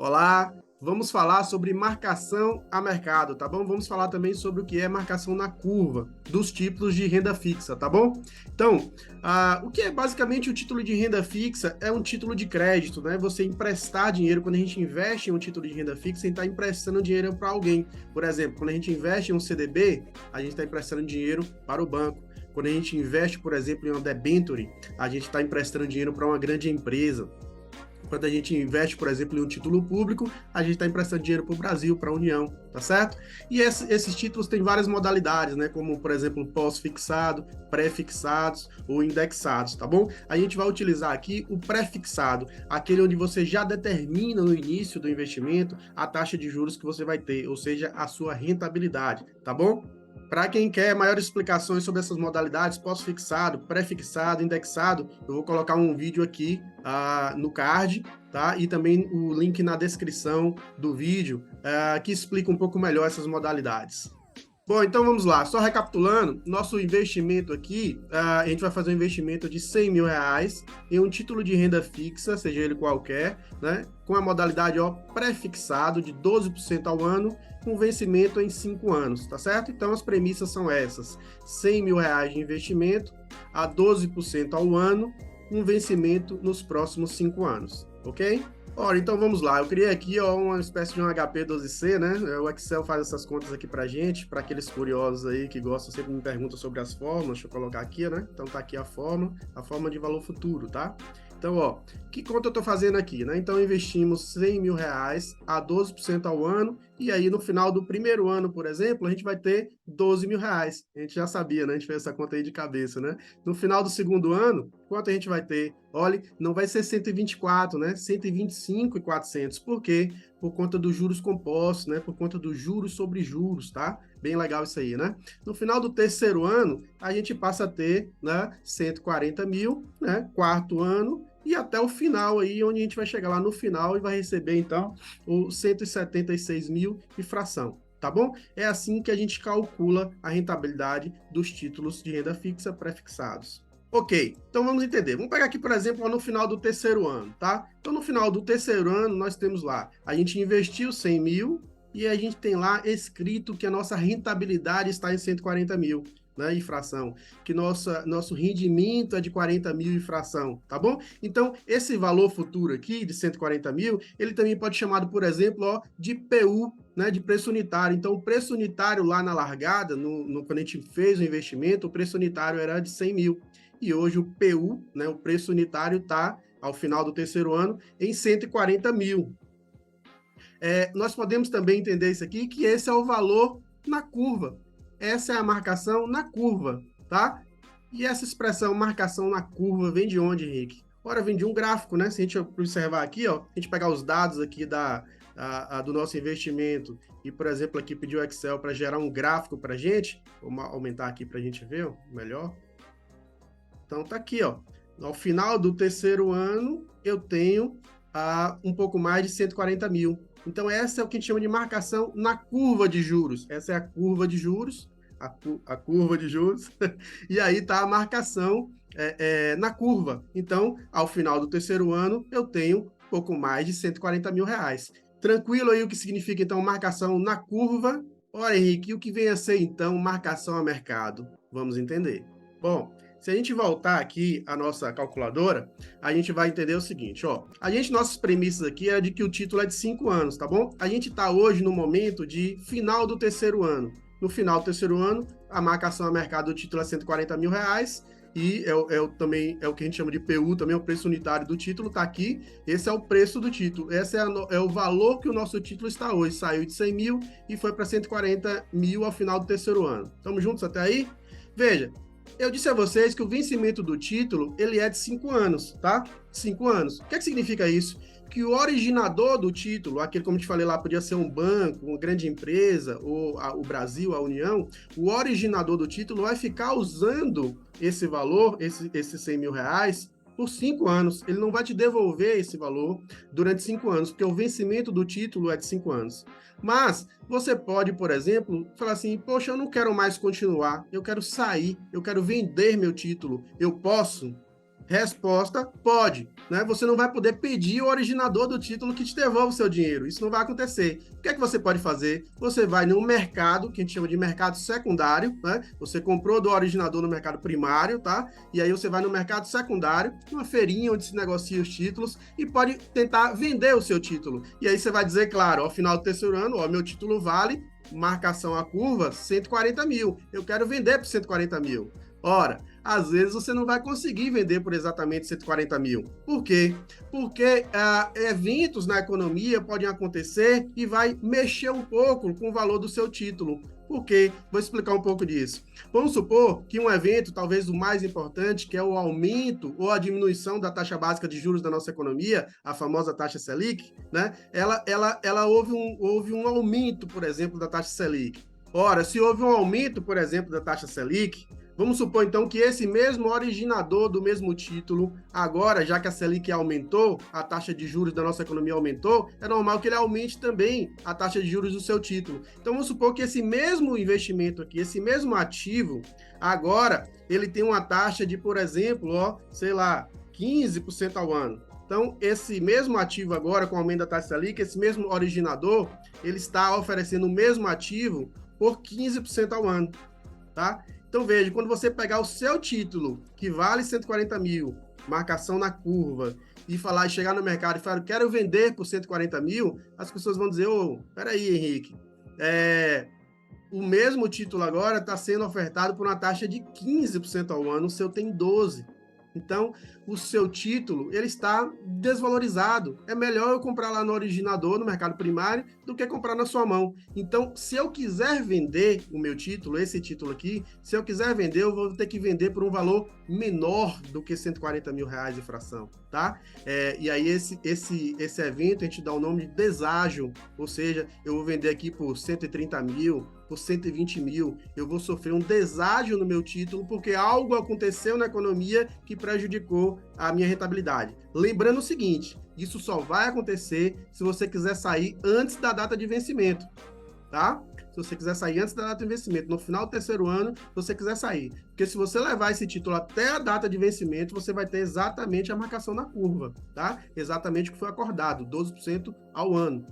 Olá, vamos falar sobre marcação a mercado, tá bom? Vamos falar também sobre o que é marcação na curva dos títulos de renda fixa, tá bom? Então, o que é basicamente o título de renda fixa? É um título de crédito, né? Você emprestar dinheiro, quando a gente investe em um título de renda fixa, a gente está emprestando dinheiro para alguém. Por exemplo, quando a gente investe em um CDB, a gente está emprestando dinheiro para o banco. Quando a gente investe, por exemplo, em uma debenture, a gente está emprestando dinheiro para uma grande empresa. Quando a gente investe, por exemplo, em um título público, a gente está emprestando dinheiro para o Brasil, para a União, tá certo? E esses títulos têm várias modalidades, né? Como, por exemplo, pós-fixado, pré-fixados ou indexados, tá bom? A gente vai utilizar aqui o pré-fixado, aquele onde você já determina no início do investimento a taxa de juros que você vai ter, ou seja, a sua rentabilidade, tá bom? Para quem quer maiores explicações sobre essas modalidades, pós-fixado, pré-fixado, indexado, eu vou colocar um vídeo aqui no card, tá? E também o link na descrição do vídeo que explica um pouco melhor essas modalidades. Bom, então vamos lá. Só recapitulando, nosso investimento aqui, a gente vai fazer um investimento de 100 mil reais em um título de renda fixa, seja ele qualquer, né? Com a modalidade pré-fixado de 12% ao ano, com vencimento em 5 anos, tá certo? Então as premissas são essas: 100 mil reais de investimento a 12% ao ano, com vencimento nos próximos 5 anos, ok? Ora, então vamos lá. Eu criei aqui uma espécie de um HP12C, né? O Excel faz essas contas aqui pra gente, para aqueles curiosos aí que gostam, sempre me perguntam sobre as fórmulas. Deixa eu colocar aqui, né? Então tá aqui a forma de valor futuro, tá? Então, que conta eu tô fazendo aqui, né? Então, investimos 100 mil reais a 12% ao ano, e aí no final do primeiro ano, por exemplo, a gente vai ter 12 mil reais. A gente já sabia, né? A gente fez essa conta aí de cabeça, né? No final do segundo ano, quanto a gente vai ter? Olha, não vai ser 124, né? 125.400. Por quê? Por conta dos juros compostos, né? Por conta dos juros sobre juros, tá? Bem legal isso aí, né? No final do terceiro ano, a gente passa a ter, né, 140 mil, né? Quarto ano, e até o final aí, onde a gente vai chegar lá no final e vai receber, então, o 176 mil e fração. Tá bom? É assim que a gente calcula a rentabilidade dos títulos de renda fixa pré-fixados. Ok, então vamos entender. Vamos pegar aqui, por exemplo, no final do terceiro ano, tá? Então, no final do terceiro ano, nós temos lá, a gente investiu 100 mil e a gente tem lá escrito que a nossa rentabilidade está em 140 mil, né, em fração, que nosso rendimento é de 40 mil em fração, tá bom? Então, esse valor futuro aqui, de 140 mil, ele também pode ser chamado, por exemplo, de PU, né, de preço unitário. Então, o preço unitário lá na largada, quando a gente fez o investimento, o preço unitário era de 100 mil. E hoje o PU, né, o preço unitário, está, ao final do terceiro ano, em 140 mil. Nós podemos também entender isso aqui, que esse é o valor na curva. Essa é a marcação na curva, tá? E essa expressão marcação na curva vem de onde, Henrique? Ora, vem de um gráfico, né? Se a gente observar aqui, a gente pegar os dados aqui do nosso investimento e, por exemplo, aqui pedir o Excel para gerar um gráfico para a gente, vamos aumentar aqui para a gente ver melhor. Então, tá aqui, ao final do terceiro ano, eu tenho um pouco mais de 140 mil. Então, essa é o que a gente chama de marcação na curva de juros. Essa é a curva de juros, a curva de juros, e aí está a marcação na curva. Então, ao final do terceiro ano, eu tenho pouco mais de 140 mil reais. Tranquilo aí o que significa, então, marcação na curva? Ora, Henrique, o que vem a ser, então, marcação a mercado? Vamos entender. Bom, se a gente voltar aqui à nossa calculadora, a gente vai entender o seguinte, nossas premissas aqui é de que o título é de 5 anos, tá bom? A gente está hoje no momento de final do terceiro ano. No final do terceiro ano, a marcação a mercado do título é 140 mil reais, e também é o que a gente chama de PU, também é o preço unitário do título, tá aqui. Esse é o preço do título, esse é o valor que o nosso título está hoje. Saiu de 100 mil e foi para 140 mil ao final do terceiro ano. Estamos juntos até aí? Veja, eu disse a vocês que o vencimento do título, ele é de 5 anos, tá? 5 anos. O que significa isso? Que o originador do título, aquele, como te falei lá, podia ser um banco, uma grande empresa, ou o Brasil, a União, o originador do título vai ficar usando esse valor, esses 100 mil reais, por 5 anos. Ele não vai te devolver esse valor durante 5 anos, porque o vencimento do título é de 5 anos. Mas você pode, por exemplo, falar assim, poxa, eu não quero mais continuar, eu quero sair, eu quero vender meu título. Eu posso? Resposta: pode. Né? Você não vai poder pedir o originador do título que te devolva o seu dinheiro. Isso não vai acontecer. O que é que você pode fazer? Você vai no mercado, que a gente chama de mercado secundário, né? Você comprou do originador no mercado primário, tá? E aí você vai no mercado secundário, uma feirinha onde se negocia os títulos, e pode tentar vender o seu título. E aí você vai dizer, claro, ao final do terceiro ano, ó, meu título vale, marcação à curva, 140 mil. Eu quero vender por 140 mil. Ora, às vezes você não vai conseguir vender por exatamente 140 mil. Por quê? Porque eventos na economia podem acontecer e vai mexer um pouco com o valor do seu título. Por quê? Vou explicar um pouco disso. Vamos supor que um evento, talvez o mais importante, que é o aumento ou a diminuição da taxa básica de juros da nossa economia, a famosa taxa Selic, né? Houve um aumento, por exemplo, da taxa Selic. Ora, se houve um aumento, por exemplo, da taxa Selic, vamos supor, então, que esse mesmo originador do mesmo título, agora, já que a Selic aumentou, a taxa de juros da nossa economia aumentou, é normal que ele aumente também a taxa de juros do seu título. Então, vamos supor que esse mesmo investimento aqui, esse mesmo ativo, agora, ele tem uma taxa de, por exemplo, ó, sei lá, 15% ao ano. Então, esse mesmo ativo agora, com o aumento da taxa Selic, esse mesmo originador, ele está oferecendo o mesmo ativo por 15% ao ano, tá? Então, veja, quando você pegar o seu título, que vale 140 mil, marcação na curva, e falar e chegar no mercado e falar, quero vender por 140 mil, as pessoas vão dizer, ô, peraí, Henrique, o mesmo título agora está sendo ofertado por uma taxa de 15% ao ano, o seu tem 12%. Então, o seu título, ele está desvalorizado. É melhor eu comprar lá no originador, no mercado primário, do que comprar na sua mão. Então, se eu quiser vender o meu título, esse título aqui, se eu quiser vender, eu vou ter que vender por um valor menor do que 140 mil reais de fração, tá? E aí, esse evento, a gente dá o nome de deságio, ou seja, eu vou vender aqui por 130 mil, por 120 mil, eu vou sofrer um deságio no meu título porque algo aconteceu na economia que prejudicou a minha rentabilidade. Lembrando o seguinte, isso só vai acontecer se você quiser sair antes da data de vencimento, tá? Se você quiser sair antes da data de vencimento, no final do terceiro ano, se você quiser sair. Porque se você levar esse título até a data de vencimento, você vai ter exatamente a marcação na curva, tá? Exatamente o que foi acordado, 12% ao ano.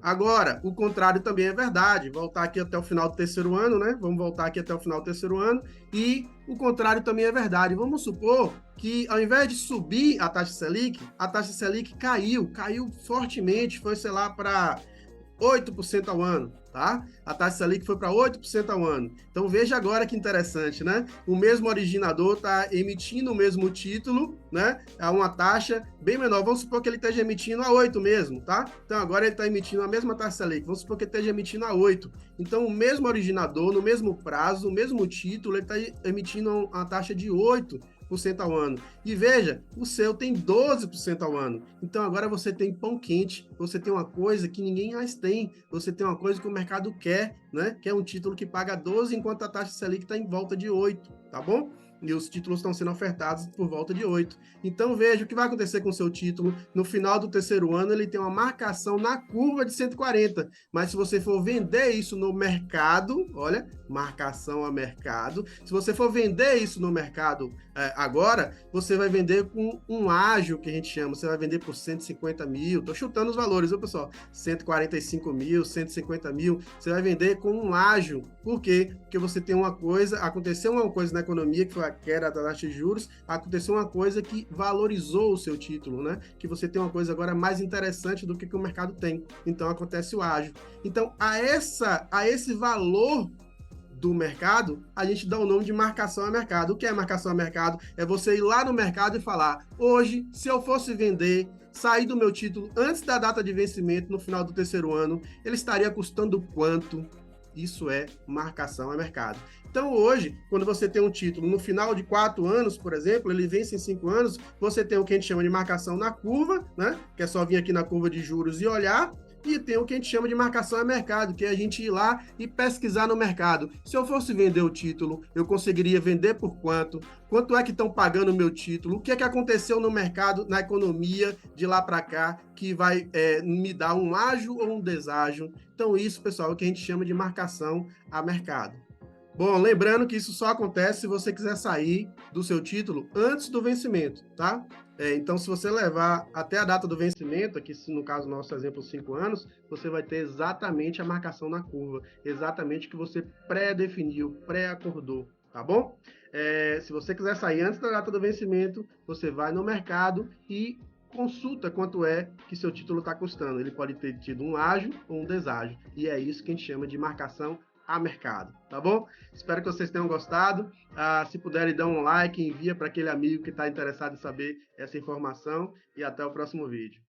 Agora, o contrário também é verdade. Voltar aqui até o final do terceiro ano, né? Vamos voltar aqui até o final do terceiro ano. E o contrário também é verdade. Vamos supor que, ao invés de subir a taxa Selic caiu fortemente, foi, sei lá, para 8% ao ano, tá? A taxa Selic foi para 8% ao ano. Então veja agora que interessante, né? O mesmo originador está emitindo o mesmo título, né? A uma taxa bem menor. Vamos supor que ele esteja emitindo a 8 mesmo, tá? Então agora ele está emitindo a mesma taxa Selic. Vamos supor que ele esteja emitindo a 8. Então o mesmo originador, no mesmo prazo, o mesmo título, ele está emitindo a taxa de 8% ao ano. E veja, o seu tem 12% ao ano. Então agora você tem pão quente, você tem uma coisa que ninguém mais tem, você tem uma coisa que o mercado quer, né? Que é um título que paga 12, enquanto a taxa Selic está em volta de 8, tá bom? E os títulos estão sendo ofertados por volta de 8. Então veja o que vai acontecer com o seu título. No final do terceiro ano, ele tem uma marcação na curva de 140. Mas se você for vender isso no mercado, olha, marcação a mercado. Se você for vender isso no mercado agora, você vai vender com um ágio, que a gente chama. Você vai vender por 150 mil. Estou chutando os valores, viu, pessoal? 145 mil, 150 mil. Você vai vender com um ágio. Por quê? Porque você tem uma coisa, aconteceu uma coisa na economia, que foi a queda da taxa de juros, aconteceu uma coisa que valorizou o seu título, né? Que você tem uma coisa agora mais interessante do que o mercado tem. Então acontece o ágio. Então, a esse valor do mercado, a gente dá o nome de marcação a mercado. O que é marcação a mercado? É você ir lá no mercado e falar: hoje, se eu fosse vender, sair do meu título antes da data de vencimento, no final do terceiro ano, ele estaria custando quanto? Isso é marcação a mercado. Então, hoje, quando você tem um título no final de 4 anos, por exemplo, ele vence em 5 anos, você tem o que a gente chama de marcação na curva, né? Que é só vir aqui na curva de juros e olhar, e tem o que a gente chama de marcação a mercado, que é a gente ir lá e pesquisar no mercado. Se eu fosse vender o título, eu conseguiria vender por quanto? Quanto é que estão pagando o meu título? O que é que aconteceu no mercado, na economia, de lá para cá, que vai me dar um ágio ou um deságio? Então, isso, pessoal, é o que a gente chama de marcação a mercado. Bom, lembrando que isso só acontece se você quiser sair do seu título antes do vencimento, tá? Então, se você levar até a data do vencimento, aqui no caso, nosso exemplo, 5 anos, você vai ter exatamente a marcação na curva, exatamente o que você pré-definiu, pré-acordou, tá bom? Se você quiser sair antes da data do vencimento, você vai no mercado e consulta quanto é que seu título está custando. Ele pode ter tido um ágio ou um deságio, e é isso que a gente chama de marcação a mercado, tá bom? Espero que vocês tenham gostado. Se puderem, dar um like, envia para aquele amigo que está interessado em saber essa informação e até o próximo vídeo.